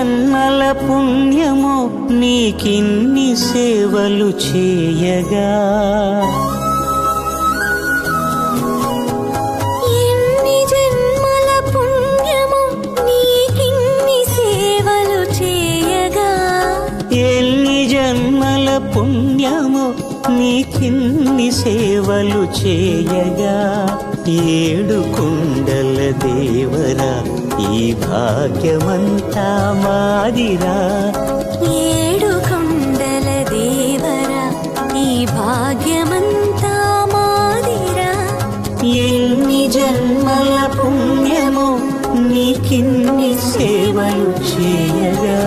జన్మల పుణ్యమో నీకిన్ని సేవలు చేయగా, ఎన్ని జన్మల పుణ్యమో నీకిన్ని సేవలు చేయగా, ఎన్ని జన్మల పుణ్యమో నీకిన్ని సేవలు చేయగా, ఏడు కొండల దేవరా ఈ భాగ్యమంతా మాదిరా, ఏడు కొండల దేవరా ఈ భాగ్యమంతా మాదిరా, ఎన్ని జన్మల పుణ్యమో నీకిన్ని సేవలు చేయగా.